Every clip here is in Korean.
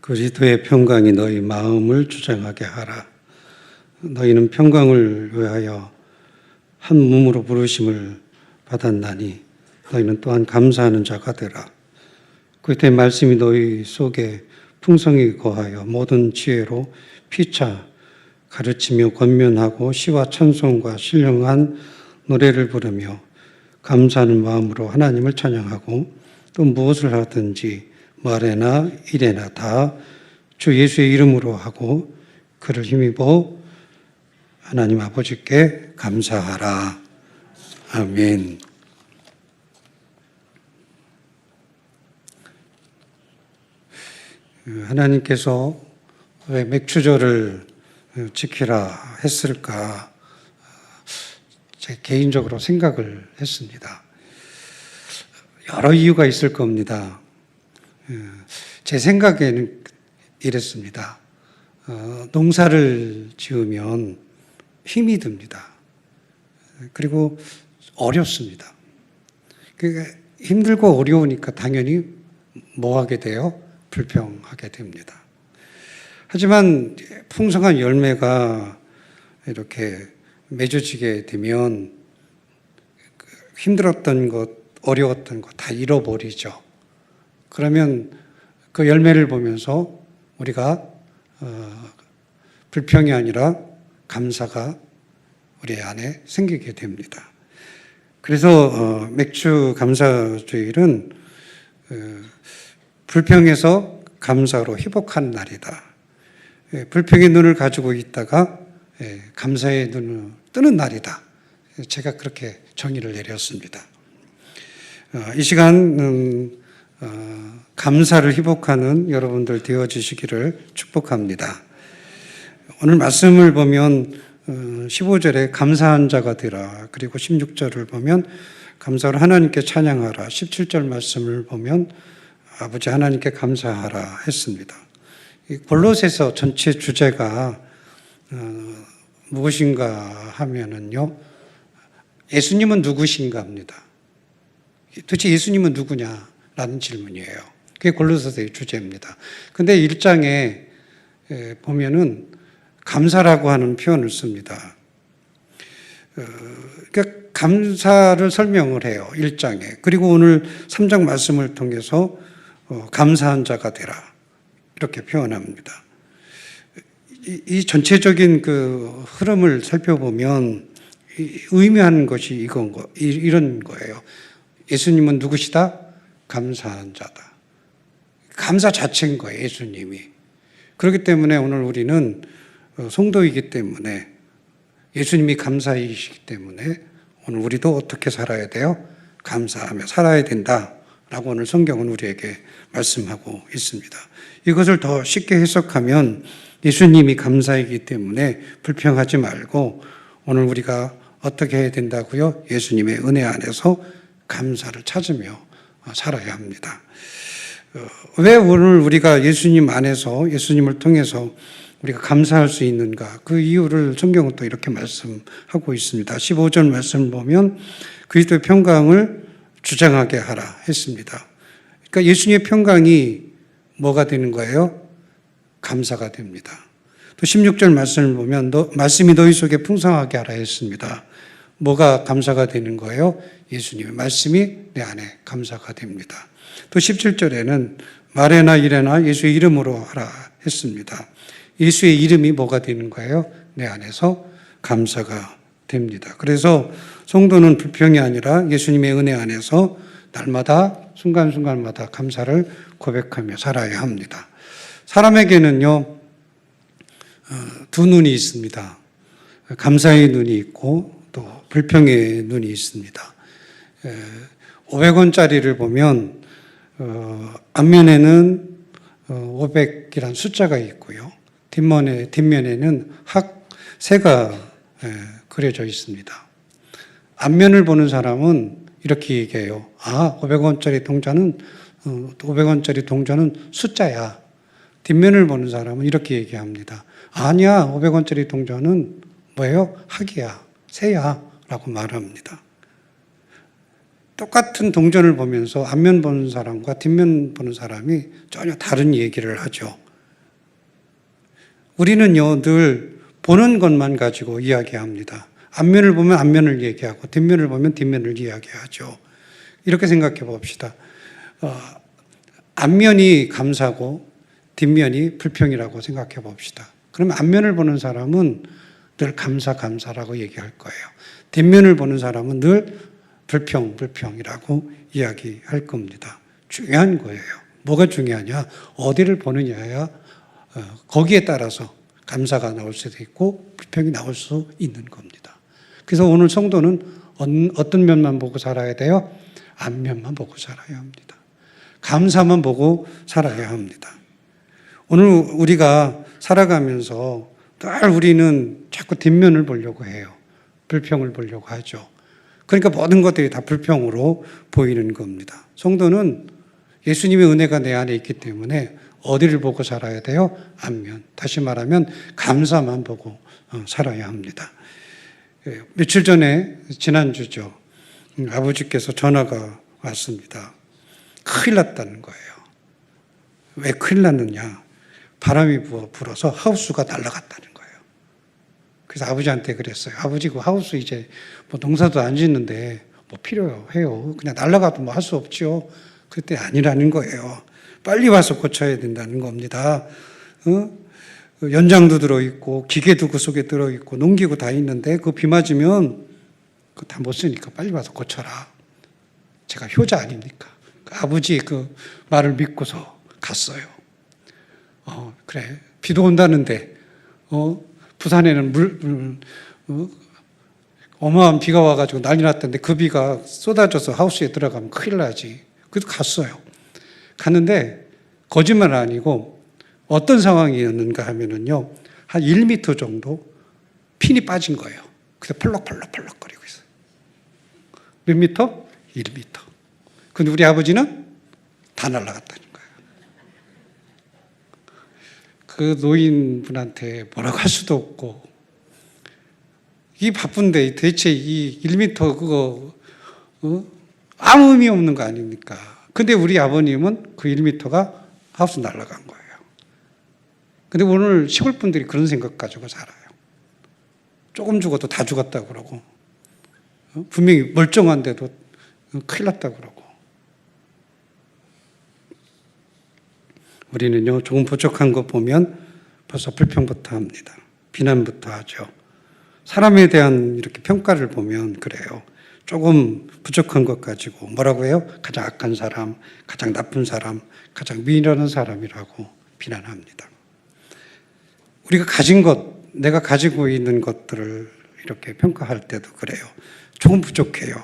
그리스도의 평강이 너희 마음을 주장하게 하라. 너희는 평강을 위하여 한 몸으로 부르심을 받았나니 너희는 또한 감사하는 자가 되라. 그때 말씀이 너희 속에 풍성히 거하여 모든 지혜로 피차 가르치며 권면하고 시와 찬송과 신령한 노래를 부르며 감사하는 마음으로 하나님을 찬양하고 또 무엇을 하든지 말에나 일에나 다 주 예수의 이름으로 하고 그를 힘입어 하나님 아버지께 감사하라. 아멘. 하나님께서 왜 맥추절을 지키라 했을까? 제 개인적으로 생각을 했습니다. 여러 이유가 있을 겁니다. 제 생각에는 이랬습니다. 농사를 지으면 힘이 듭니다. 그리고 어렵습니다. 그러니까 힘들고 어려우니까 당연히 뭐 하게 돼요? 불평하게 됩니다. 하지만 풍성한 열매가 이렇게 맺어지게 되면 힘들었던 것, 어려웠던 것 다 잃어버리죠. 그러면 그 열매를 보면서 우리가 불평이 아니라 감사가 우리 안에 생기게 됩니다. 그래서 맥주 감사주일은 불평에서 감사로 회복한 날이다. 불평의 눈을 가지고 있다가 감사의 눈을 뜨는 날이다. 제가 그렇게 정의를 내렸습니다. 이 시간 감사를 회복하는 여러분들 되어주시기를 축복합니다. 오늘 말씀을 보면 15절에 감사한 자가 되라. 그리고 16절을 보면 감사로 하나님께 찬양하라. 17절 말씀을 보면 아버지 하나님께 감사하라 했습니다. 골로새서 전체 주제가 무엇인가 하면은요, 예수님은 누구신가 합니다. 도대체 예수님은 누구냐라는 질문이에요. 그게 골로새서의 주제입니다. 근데 1장에 보면은 감사라고 하는 표현을 씁니다. 그러니까 감사를 설명을 해요. 1장에. 그리고 오늘 3장 말씀을 통해서 감사한 자가 되라. 이렇게 표현합니다. 이 전체적인 그 흐름을 살펴보면 의미하는 것이 이런 거예요. 예수님은 누구시다? 감사한 자다. 감사 자체인 거예요, 예수님이. 그렇기 때문에 오늘 우리는 성도이기 때문에 예수님이 감사이시기 때문에 오늘 우리도 어떻게 살아야 돼요? 감사하며 살아야 된다라고 오늘 성경은 우리에게 말씀하고 있습니다. 이것을 더 쉽게 해석하면 예수님이 감사이기 때문에 불평하지 말고 오늘 우리가 어떻게 해야 된다고요? 예수님의 은혜 안에서 감사를 찾으며 살아야 합니다. 왜 오늘 우리가 예수님 안에서 예수님을 통해서 우리가 감사할 수 있는가? 그 이유를 성경은 또 이렇게 말씀하고 있습니다. 15절 말씀을 보면 그리스도의 평강을 주장하게 하라 했습니다. 그러니까 예수님의 평강이 뭐가 되는 거예요? 감사가 됩니다. 또 16절 말씀을 보면 말씀이 너희 속에 풍성하게 하라 했습니다. 뭐가 감사가 되는 거예요? 예수님의 말씀이 내 안에 감사가 됩니다. 또 17절에는 말에나 일에나 예수의 이름으로 하라 했습니다. 예수의 이름이 뭐가 되는 거예요? 내 안에서 감사가 됩니다. 그래서 성도는 불평이 아니라 예수님의 은혜 안에서 날마다 순간순간마다 감사를 고백하며 살아야 합니다. 사람에게는요, 두 눈이 있습니다. 감사의 눈이 있고 또 불평의 눈이 있습니다. 500원짜리를 보면 앞면에는 500이란 숫자가 있고요. 뒷면에는 새가 그려져 있습니다. 앞면을 보는 사람은 이렇게 얘기해요. 500원짜리 동전은 숫자야. 뒷면을 보는 사람은 이렇게 얘기합니다. 아니야, 500원짜리 동전은 뭐예요? 학이야, 새야 라고 말합니다. 똑같은 동전을 보면서 앞면 보는 사람과 뒷면 보는 사람이 전혀 다른 얘기를 하죠. 우리는요, 늘 보는 것만 가지고 이야기합니다. 앞면을 보면 앞면을 얘기하고 뒷면을 보면 뒷면을 이야기하죠. 이렇게 생각해 봅시다. 앞면이 감사고 뒷면이 불평이라고 생각해 봅시다. 그러면 앞면을 보는 사람은 늘 감사라고 얘기할 거예요. 뒷면을 보는 사람은 늘 불평이라고 이야기할 겁니다. 중요한 거예요. 뭐가 중요하냐? 어디를 보느냐야 거기에 따라서 감사가 나올 수도 있고 불평이 나올 수 있는 겁니다. 그래서 오늘 성도는 어떤 면만 보고 살아야 돼요? 앞면만 보고 살아야 합니다. 감사만 보고 살아야 합니다. 오늘 우리가 살아가면서 늘 우리는 자꾸 뒷면을 보려고 해요. 불평을 보려고 하죠. 그러니까 모든 것들이 다 불평으로 보이는 겁니다. 성도는 예수님의 은혜가 내 안에 있기 때문에 어디를 보고 살아야 돼요? 앞면. 다시 말하면 감사만 보고 살아야 합니다. 며칠 전에 지난주죠. 아버지께서 전화가 왔습니다. 큰일 났다는 거예요. 왜 큰일 났느냐? 바람이 불어서 하우스가 날아갔다는 거예요. 그래서 아버지한테 그랬어요. 아버지 그 하우스 이제 뭐 농사도 안 짓는데 뭐 필요해요. 그냥 날아가도 뭐 할 수 없죠. 그때 아니라는 거예요. 빨리 와서 고쳐야 된다는 겁니다. 연장도 들어있고 기계도 그 속에 들어있고 농기구 다 있는데 그 비 맞으면 그거 다 못 쓰니까 빨리 와서 고쳐라. 제가 효자 아닙니까? 아버지 그 말을 믿고서 갔어요. 그래. 비도 온다는데, 부산에는 어마어마한 비가 와가지고 난리 났던데 그 비가 쏟아져서 하우스에 들어가면 큰일 나지. 그래서 갔어요. 갔는데 거짓말 아니고 어떤 상황이었는가 하면은요, 한 1m 정도 핀이 빠진 거예요. 그래서 펄럭거리고 있어요. 몇 미터? 1m. 근데 우리 아버지는 다 날아갔다는 거예요. 그 노인분한테 뭐라고 할 수도 없고, 이 바쁜데 대체 이 1m 그거, 아무 의미 없는 거 아닙니까? 근데 우리 아버님은 그 1m가 하우스 날아간 거예요. 근데 오늘 시골 분들이 그런 생각 가지고 살아요. 조금 죽어도 다 죽었다고 그러고, 분명히 멀쩡한데도 큰일 났다고 그러고. 우리는요, 조금 부족한 거 보면 벌써 불평부터 합니다. 비난부터 하죠. 사람에 대한 이렇게 평가를 보면 그래요. 조금 부족한 것 가지고 뭐라고 해요? 가장 악한 사람, 가장 나쁜 사람, 가장 미련한 사람이라고 비난합니다. 우리가 가진 것, 내가 가지고 있는 것들을 이렇게 평가할 때도 그래요. 조금 부족해요.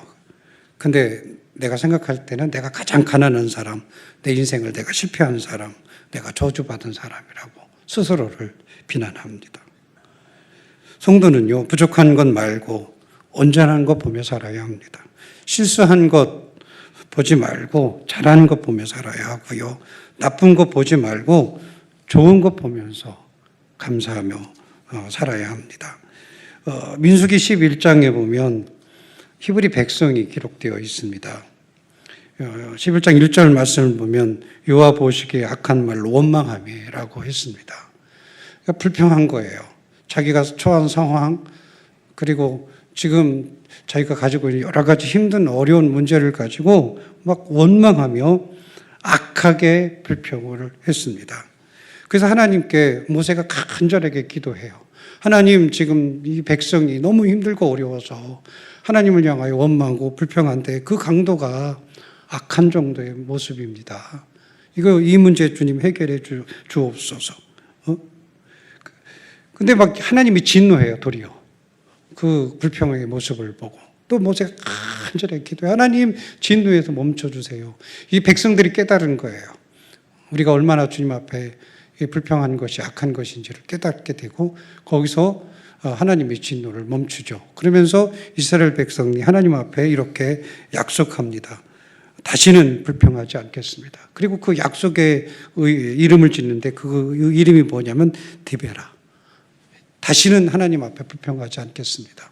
근데 내가 생각할 때는 내가 가장 가난한 사람, 내 인생을 내가 실패한 사람, 내가 저주받은 사람이라고 스스로를 비난합니다. 성도는요, 부족한 것 말고 온전한 것 보며 살아야 합니다. 실수한 것 보지 말고 잘하는 것 보며 살아야 하고요. 나쁜 것 보지 말고 좋은 것 보면서 감사하며 살아야 합니다. 민수기 11장에 보면 히브리 백성이 기록되어 있습니다. 11장 1절 말씀을 보면 여호와 보시기에 악한 말로 원망함이라고 했습니다. 그러니까 불평한 거예요. 자기가 처한 상황, 그리고 지금 자기가 가지고 있는 여러 가지 힘든 어려운 문제를 가지고 막 원망하며 악하게 불평을 했습니다. 그래서 하나님께 모세가 간절하게 기도해요. 하나님, 지금 이 백성이 너무 힘들고 어려워서 하나님을 향하여 원망하고 불평한데 그 강도가 악한 정도의 모습입니다. 이 문제 주님 해결해 주옵소서. 근데 막 하나님이 진노해요, 도리어. 그 불평의 모습을 보고. 또 모세가 간절하게 기도해요. 하나님, 진노해서 멈춰주세요. 이 백성들이 깨달은 거예요. 우리가 얼마나 주님 앞에 불평한 것이 악한 것인지를 깨닫게 되고 거기서 하나님의 진노를 멈추죠. 그러면서 이스라엘 백성이 하나님 앞에 이렇게 약속합니다. 다시는 불평하지 않겠습니다. 그리고 그 약속의 이름을 짓는데 그 이름이 뭐냐면 디베라. 다시는 하나님 앞에 불평하지 않겠습니다.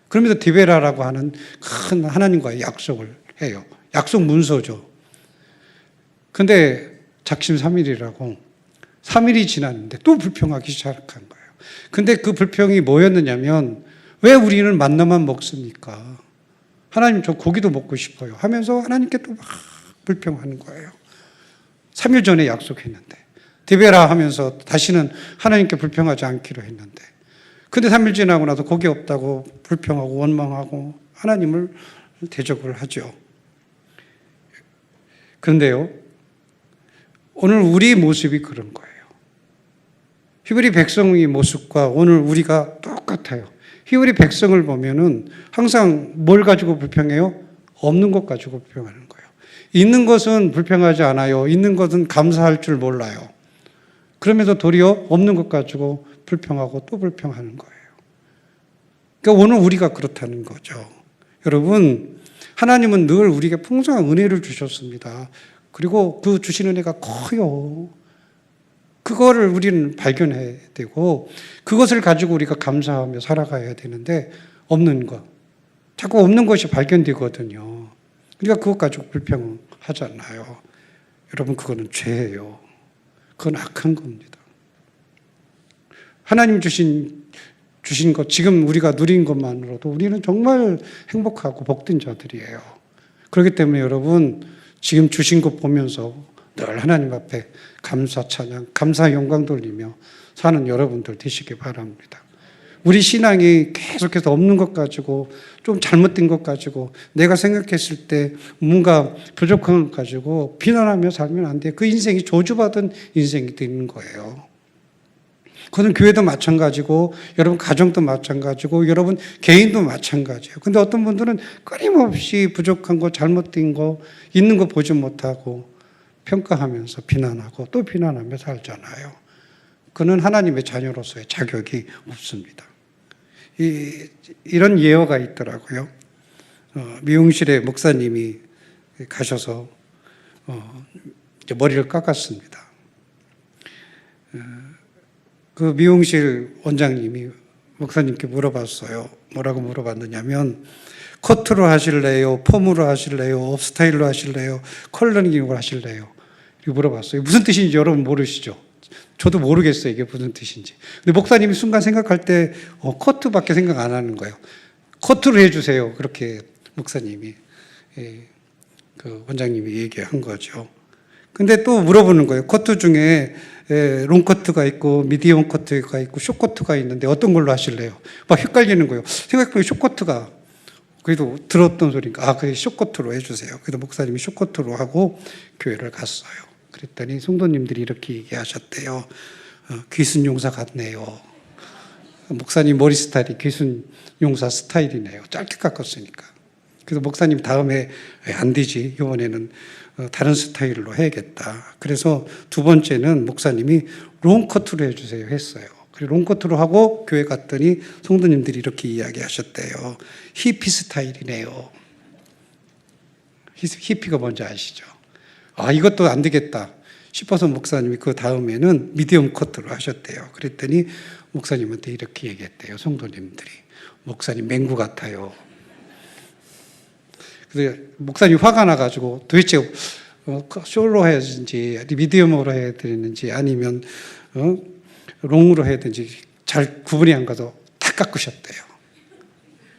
그러면서 디베라라고 하는 큰 하나님과의 약속을 해요. 약속 문서죠. 근데 작심삼일이라고 3일이 지났는데 또 불평하기 시작한 거예요. 근데 그 불평이 뭐였느냐면 왜 우리는 만나만 먹습니까? 하나님 저 고기도 먹고 싶어요 하면서 하나님께 또 막 불평하는 거예요. 3일 전에 약속했는데 디베라 하면서 다시는 하나님께 불평하지 않기로 했는데 근데 3일 지나고 나서 고기 없다고 불평하고 원망하고 하나님을 대적을 하죠. 그런데요, 오늘 우리 모습이 그런 거예요. 히브리 백성의 모습과 오늘 우리가 똑같아요. 히브리 백성을 보면은 항상 뭘 가지고 불평해요? 없는 것 가지고 불평하는 거예요. 있는 것은 불평하지 않아요. 있는 것은 감사할 줄 몰라요. 그러면서 도리어 없는 것 가지고 불평하고 또 불평하는 거예요. 그러니까 오늘 우리가 그렇다는 거죠. 여러분, 하나님은 늘 우리에게 풍성한 은혜를 주셨습니다. 그리고 그 주신 은혜가 커요. 그거를 우리는 발견해야 되고 그것을 가지고 우리가 감사하며 살아가야 되는데 없는 것, 자꾸 없는 것이 발견되거든요. 우리가 그것 가지고 불평하잖아요. 여러분, 그거는 죄예요. 그건 악한 겁니다. 하나님 주신 것, 지금 우리가 누린 것만으로도 우리는 정말 행복하고 복된 자들이에요. 그렇기 때문에 여러분, 지금 주신 것 보면서 늘 하나님 앞에 감사 찬양, 감사 영광 돌리며 사는 여러분들 되시기 바랍니다. 우리 신앙이 계속해서 없는 것 가지고 좀 잘못된 것 가지고 내가 생각했을 때 뭔가 부족한 것 가지고 비난하며 살면 안 돼요. 그 인생이 저주받은 인생이 되는 거예요. 그건 교회도 마찬가지고 여러분 가정도 마찬가지고 여러분 개인도 마찬가지예요. 근데 어떤 분들은 끊임없이 부족한 거, 잘못된 거, 있는 거 보지 못하고 평가하면서 비난하고 또 비난하며 살잖아요. 그는 하나님의 자녀로서의 자격이 없습니다. 이런 예화가 있더라고요. 미용실에 목사님이 가셔서 머리를 깎았습니다. 그 미용실 원장님이 목사님께 물어봤어요. 뭐라고 물어봤느냐면 커트로 하실래요? 펌으로 하실래요? 업스타일로 하실래요? 컬러링으로 하실래요? 이렇게 물어봤어요. 무슨 뜻인지 여러분 모르시죠? 저도 모르겠어요. 이게 무슨 뜻인지. 근데 목사님이 순간 생각할 때 커트밖에 생각 안 하는 거예요. 커트로 해주세요. 그렇게 목사님이 그 원장님이 얘기한 거죠. 근데 또 물어보는 거예요. 커트 중에 롱커트가 있고 미디엄 커트가 있고 숏커트가 있는데 어떤 걸로 하실래요? 막 헷갈리는 거예요. 생각해보면 숏커트가 그래도 들었던 소리니까 그래 숏커트로 해주세요. 그래서 목사님이 숏커트로 하고 교회를 갔어요. 그랬더니 성도님들이 이렇게 얘기하셨대요. 귀순 용사 같네요. 목사님 머리 스타일이 귀순 용사 스타일이네요. 짧게 깎았으니까. 그래서 목사님 다음에 안 되지. 이번에는 다른 스타일로 해야겠다. 그래서 두 번째는 목사님이 롱커트로 해주세요 했어요. 그리고 롱커트로 하고 교회 갔더니 성도님들이 이렇게 이야기하셨대요. 히피 스타일이네요. 히피가 뭔지 아시죠? 이것도 안 되겠다 싶어서 목사님이 그 다음에는 미디엄 커트로 하셨대요. 그랬더니 목사님한테 이렇게 얘기했대요. 성도님들이. 목사님 맹구 같아요. 그래서 목사님이 화가 나가지고 도대체 숄로 해야 되는지 미디엄으로 해야 되는지 아니면 롱으로 해야 되는지 잘 구분이 안 가서 다 깎으셨대요.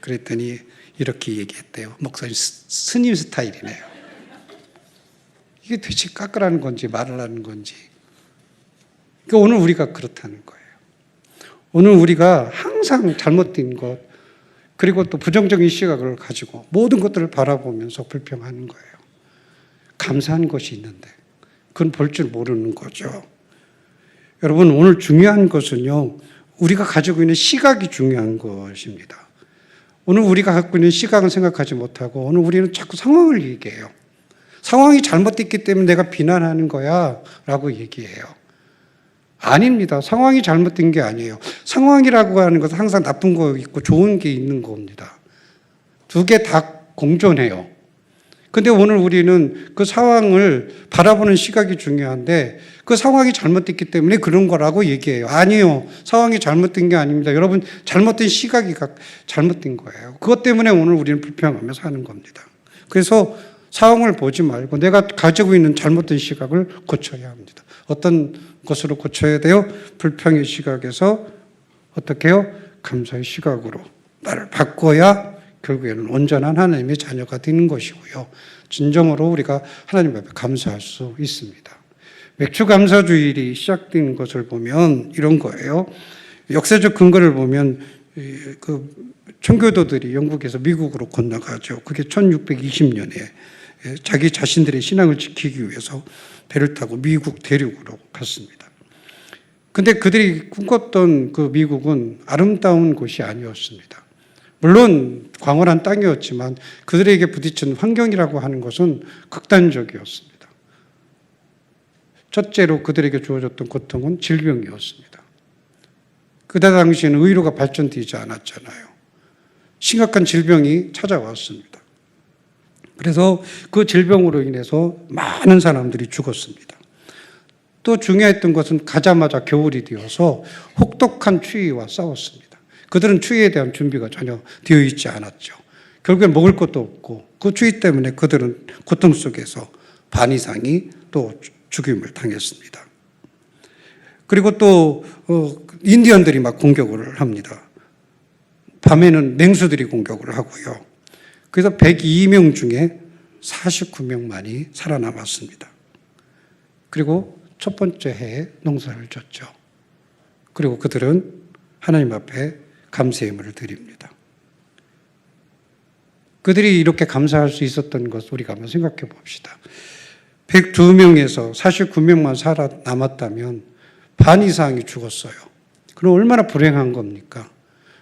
그랬더니 이렇게 얘기했대요. 목사님 스님 스타일이네요. 이게 도대체 깎으라는 건지 말으라는 건지. 그러니까 오늘 우리가 그렇다는 거예요. 오늘 우리가 항상 잘못된 것 그리고 또 부정적인 시각을 가지고 모든 것들을 바라보면서 불평하는 거예요. 감사한 것이 있는데 그건 볼 줄 모르는 거죠. 여러분, 오늘 중요한 것은요, 우리가 가지고 있는 시각이 중요한 것입니다. 오늘 우리가 갖고 있는 시각은 생각하지 못하고 오늘 우리는 자꾸 상황을 얘기해요. 상황이 잘못됐기 때문에 내가 비난하는 거야 라고 얘기해요. 아닙니다. 상황이 잘못된 게 아니에요. 상황이라고 하는 것은 항상 나쁜 거 있고 좋은 게 있는 겁니다. 두 개 다 공존해요. 근데 오늘 우리는 그 상황을 바라보는 시각이 중요한데 그 상황이 잘못됐기 때문에 그런 거라고 얘기해요. 아니요. 상황이 잘못된 게 아닙니다. 여러분, 잘못된 시각이 잘못된 거예요. 그것 때문에 오늘 우리는 불평하며 사는 겁니다. 그래서 상황을 보지 말고 내가 가지고 있는 잘못된 시각을 고쳐야 합니다. 어떤 것으로 고쳐야 돼요. 불평의 시각에서 어떻게 해요? 감사의 시각으로 나를 바꿔야 결국에는 온전한 하나님의 자녀가 되는 것이고요. 진정으로 우리가 하나님 앞에 감사할 수 있습니다. 맥주 감사주일이 시작된 것을 보면 이런 거예요. 역사적 근거를 보면 그 청교도들이 영국에서 미국으로 건너가죠. 그게 1620년에 자기 자신들의 신앙을 지키기 위해서 배를 타고 미국 대륙으로 갔습니다. 근데 그들이 꿈꿨던 그 미국은 아름다운 곳이 아니었습니다. 물론 광활한 땅이었지만 그들에게 부딪힌 환경이라고 하는 것은 극단적이었습니다. 첫째로 그들에게 주어졌던 고통은 질병이었습니다. 그때 당시에는 의료가 발전되지 않았잖아요. 심각한 질병이 찾아왔습니다. 그래서 그 질병으로 인해서 많은 사람들이 죽었습니다. 또 중요했던 것은 가자마자 겨울이 되어서 혹독한 추위와 싸웠습니다. 그들은 추위에 대한 준비가 전혀 되어 있지 않았죠. 결국엔 먹을 것도 없고 그 추위 때문에 그들은 고통 속에서 반 이상이 또 죽임을 당했습니다. 그리고 또 인디언들이 막 공격을 합니다. 밤에는 맹수들이 공격을 하고요. 그래서 102명 중에 49명만이 살아남았습니다. 그리고 첫 번째 해에 농사를 졌죠. 그리고 그들은 하나님 앞에 감사의 예물을 드립니다. 그들이 이렇게 감사할 수 있었던 것 우리가 한번 생각해 봅시다. 102명에서 49명만 살아남았다면 반 이상이 죽었어요. 그럼 얼마나 불행한 겁니까?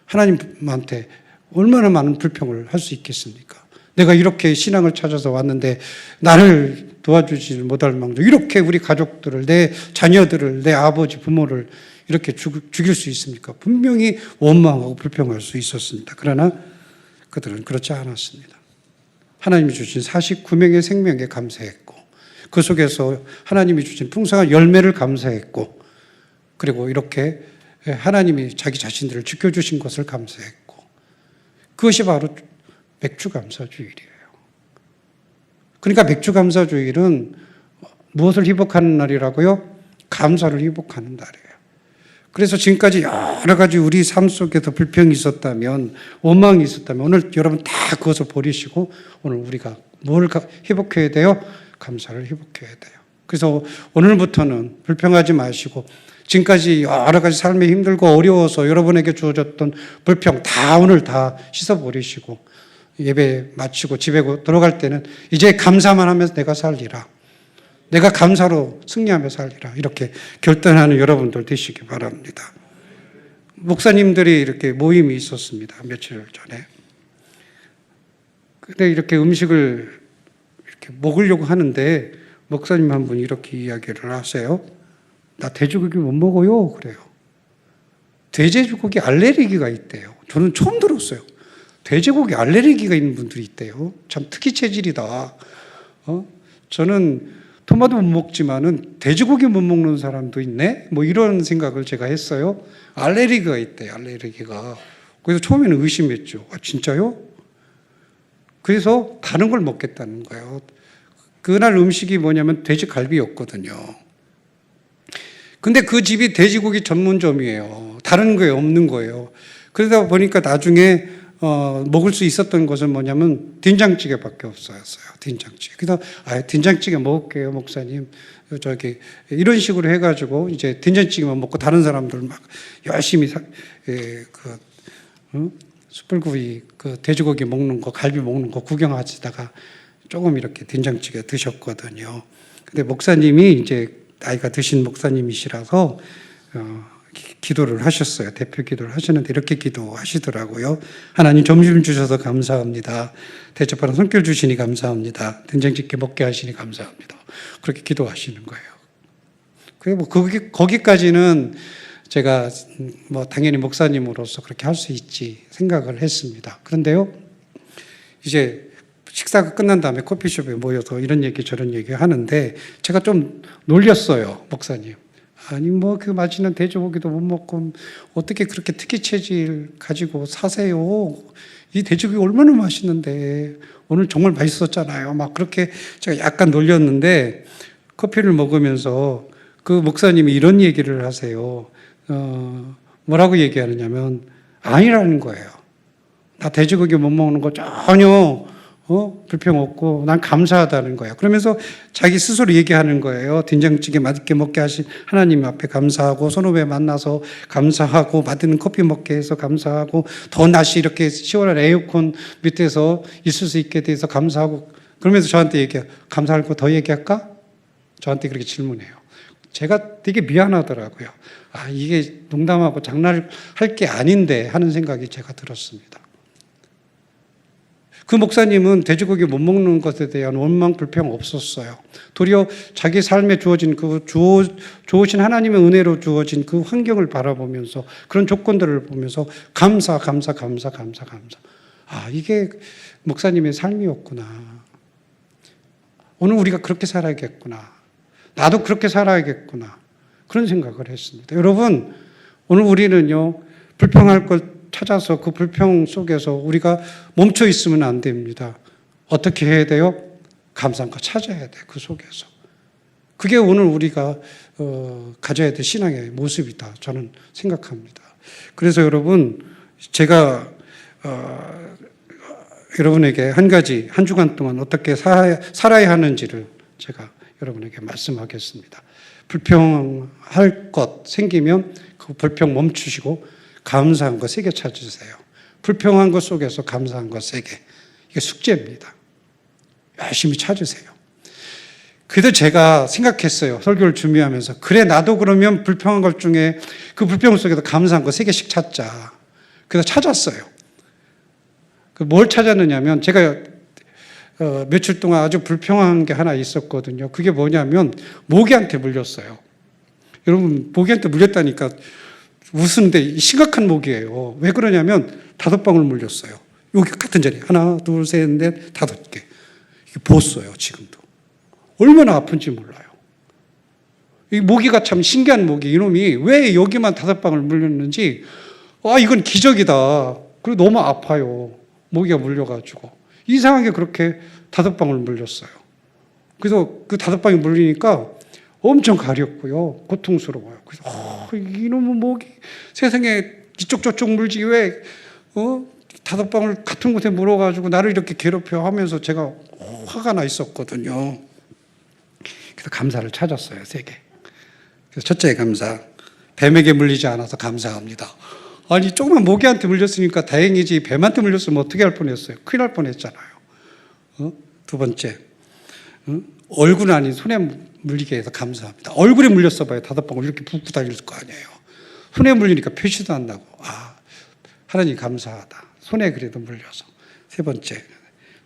하나님한테 얼마나 많은 불평을 할 수 있겠습니까? 내가 이렇게 신앙을 찾아서 왔는데 나를 도와주지 못할 망정 이렇게 우리 가족들을, 내 자녀들을, 내 아버지, 부모를 이렇게 죽일 수 있습니까? 분명히 원망하고 불평할 수 있었습니다. 그러나 그들은 그렇지 않았습니다. 하나님이 주신 49명의 생명에 감사했고 그 속에서 하나님이 주신 풍성한 열매를 감사했고 그리고 이렇게 하나님이 자기 자신들을 지켜주신 것을 감사했고 그것이 바로 맥주감사주일이에요. 그러니까 맥주감사주일은 무엇을 회복하는 날이라고요? 감사를 회복하는 날이에요. 그래서 지금까지 여러 가지 우리 삶 속에서 불평이 있었다면, 원망이 있었다면 오늘 여러분 다 그것을 버리시고 오늘 우리가 뭘 회복해야 돼요? 감사를 회복해야 돼요. 그래서 오늘부터는 불평하지 마시고 지금까지 여러 가지 삶이 힘들고 어려워서 여러분에게 주어졌던 불평 다 오늘 다 씻어버리시고 예배 마치고 집에 들어갈 때는 이제 감사만 하면서 내가 살리라. 내가 감사로 승리하며 살리라. 이렇게 결단하는 여러분들 되시기 바랍니다. 목사님들이 이렇게 모임이 있었습니다. 며칠 전에. 근데 이렇게 음식을 이렇게 먹으려고 하는데 목사님 한 분이 이렇게 이야기를 하세요. 나 돼지고기 못 먹어요. 그래요. 돼지고기 알레르기가 있대요. 저는 처음 들었어요. 돼지고기 알레르기가 있는 분들이 있대요. 참 특이 체질이다. 저는 토마토 못 먹지만은 돼지고기 못 먹는 사람도 있네? 뭐 이런 생각을 제가 했어요. 알레르기가 있대요. 알레르기가. 그래서 처음에는 의심했죠. 아, 진짜요? 그래서 다른 걸 먹겠다는 거예요. 그날 음식이 뭐냐면 돼지갈비였거든요. 근데 그 집이 돼지고기 전문점이에요. 다른 거에 없는 거예요. 그러다 보니까 나중에 먹을 수 있었던 것은 뭐냐면 된장찌개밖에 없었어요. 된장찌개. 그래서 된장찌개 먹을게요, 목사님. 이런 식으로 해가지고 이제 된장찌개만 먹고 다른 사람들 막 열심히 숯불구이, 돼지고기 먹는 거, 갈비 먹는 거 구경하시다가 조금 이렇게 된장찌개 드셨거든요. 근데 목사님이 이제 나이가 드신 목사님이시라서 기도를 하셨어요. 대표 기도를 하셨는데 이렇게 기도하시더라고요. 하나님 점심 주셔서 감사합니다. 대접하는 손길 주시니 감사합니다. 된장찌개 먹게 하시니 감사합니다. 그렇게 기도하시는 거예요. 그게 뭐 거기까지는 제가 뭐 당연히 목사님으로서 그렇게 할 수 있지 생각을 했습니다. 그런데요, 이제 식사가 끝난 다음에 커피숍에 모여서 이런 얘기 저런 얘기 하는데 제가 좀 놀렸어요, 목사님. 아니 뭐 그 맛있는 돼지고기도 못 먹고 어떻게 그렇게 특이 체질 가지고 사세요? 이 돼지고기 얼마나 맛있는데 오늘 정말 맛있었잖아요. 막 그렇게 제가 약간 놀렸는데 커피를 먹으면서 그 목사님이 이런 얘기를 하세요. 뭐라고 얘기하느냐면 아니라는 거예요. 나 돼지고기 못 먹는 거 전혀 불평 없고 난 감사하다는 거예요. 그러면서 자기 스스로 얘기하는 거예요. 된장찌개 맛있게 먹게 하신 하나님 앞에 감사하고, 선후배 만나서 감사하고, 맛있는 커피 먹게 해서 감사하고, 더 날씨 이렇게 시원한 에어컨 밑에서 있을 수 있게 돼서 감사하고, 그러면서 저한테 얘기해요. 감사할 거 더 얘기할까? 저한테 그렇게 질문해요. 제가 되게 미안하더라고요. 아, 이게 농담하고 장난할 게 아닌데 하는 생각이 제가 들었습니다. 그 목사님은 돼지고기 못 먹는 것에 대한 원망, 불평 없었어요. 도리어 자기 삶에 주어진 좋으신 하나님의 은혜로 주어진 그 환경을 바라보면서, 그런 조건들을 보면서 감사. 아, 이게 목사님의 삶이었구나. 오늘 우리가 그렇게 살아야겠구나. 나도 그렇게 살아야겠구나. 그런 생각을 했습니다. 여러분, 오늘 우리는요, 불평할 것 찾아서 그 불평 속에서 우리가 멈춰 있으면 안 됩니다. 어떻게 해야 돼요? 감사한 거 찾아야 돼, 그 속에서. 그게 오늘 우리가 가져야 될 신앙의 모습이다, 저는 생각합니다. 그래서 여러분, 제가 여러분에게 한 가지, 한 주간 동안 어떻게 살아야 하는지를 제가 여러분에게 말씀하겠습니다. 불평할 것 생기면 그 불평 멈추시고 감사한 거 3개 찾으세요. 불평한 것 속에서 감사한 것 3개. 이게 숙제입니다. 열심히 찾으세요. 그래도 제가 생각했어요. 설교를 준비하면서. 그래, 나도 그러면 불평한 것 중에 그 불평 속에서 감사한 거 3개씩 찾자. 그래서 찾았어요. 뭘 찾았느냐면, 제가 며칠 동안 아주 불평한 게 하나 있었거든요. 그게 뭐냐면 모기한테 물렸어요. 여러분, 모기한테 물렸다니까 웃는데 심각한 모기예요. 왜 그러냐면 5방울 물렸어요. 여기 같은 자리에 하나, 둘, 셋, 넷, 5개. 이게 보았어요, 지금도. 얼마나 아픈지 몰라요. 이 모기가 참 신기한 모기. 이놈이 왜 여기만 5방울 물렸는지, 아, 이건 기적이다. 그리고 너무 아파요. 모기가 물려가지고. 이상하게 그렇게 5방울 물렸어요. 그래서 그 5방울 물리니까 엄청 가렵고요. 고통스러워요. 그래서 이놈의 모기 세상에 이쪽 저쪽 물지 왜 5방울 같은 곳에 물어가지고 나를 이렇게 괴롭혀 하면서 제가 화가 나 있었거든요. 그래서 감사를 찾았어요. 3개. 그래서 첫째 감사, 뱀에게 물리지 않아서 감사합니다. 아니, 조그만 모기한테 물렸으니까 다행이지, 뱀한테 물렸으면 어떻게 할 뻔했어요. 큰일 날 뻔했잖아요. 2번째, 얼굴 아닌 손에 물리게 해서 감사합니다. 얼굴에 물렸어 봐요. 5방울 이렇게 붓고 다닐 거 아니에요. 손에 물리니까 표시도 안 나고, 아, 하나님 감사하다. 손에 그래도 물려서. 3번째,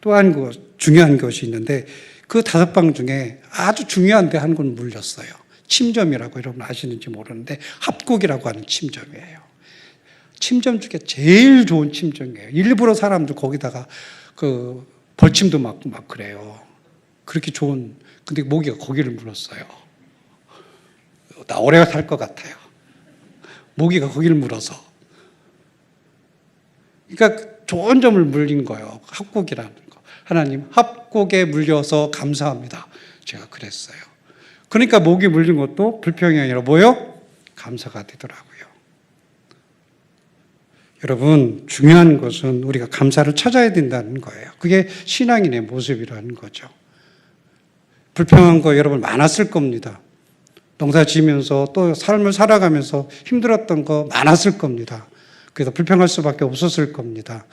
또 한 거 중요한 것이 있는데, 그 5방 중에 아주 중요한데 한 건 물렸어요. 침점이라고 여러분 아시는지 모르는데 합곡이라고 하는 침점이에요. 침점 중에 제일 좋은 침점이에요. 일부러 사람들 거기다가 그 벌침도 맞고 막 그래요. 그렇게 좋은, 근데 모기가 거기를 물었어요. 나 오래 살 것 같아요. 모기가 거기를 물어서. 그러니까 좋은 점을 물린 거예요. 합곡이라는 거. 하나님, 합곡에 물려서 감사합니다. 제가 그랬어요. 그러니까 모기 물린 것도 불평이 아니라 뭐요? 감사가 되더라고요. 여러분, 중요한 것은 우리가 감사를 찾아야 된다는 거예요. 그게 신앙인의 모습이라는 거죠. 불평한 거 여러분 많았을 겁니다. 농사 지으면서 또 삶을 살아가면서 힘들었던 거 많았을 겁니다. 그래서 불평할 수밖에 없었을 겁니다.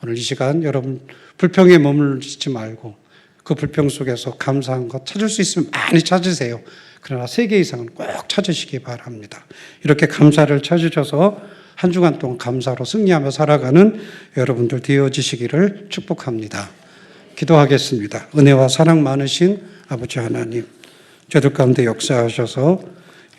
오늘 이 시간 여러분 불평에 머물지 말고 그 불평 속에서 감사한 것 찾을 수 있으면 많이 찾으세요. 그러나 3개 이상은 꼭 찾으시기 바랍니다. 이렇게 감사를 찾으셔서 한 주간 동안 감사로 승리하며 살아가는 여러분들 되어지시기를 축복합니다. 기도하겠습니다. 은혜와 사랑 많으신 아버지 하나님, 저들 가운데 역사하셔서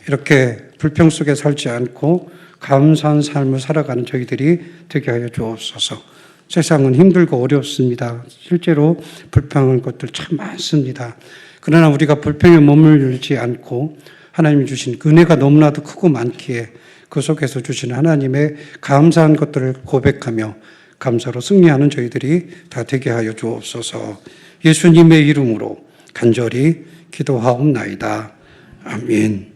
이렇게 불평 속에 살지 않고 감사한 삶을 살아가는 저희들이 되게 하여 주옵소서. 세상은 힘들고 어렵습니다. 실제로 불평한 것들 참 많습니다. 그러나 우리가 불평에 머물지 않고 하나님이 주신 은혜가 너무나도 크고 많기에 그 속에서 주신 하나님의 감사한 것들을 고백하며 감사로 승리하는 저희들이 다 되게 하여 주옵소서. 예수님의 이름으로 간절히 기도하옵나이다. 아멘.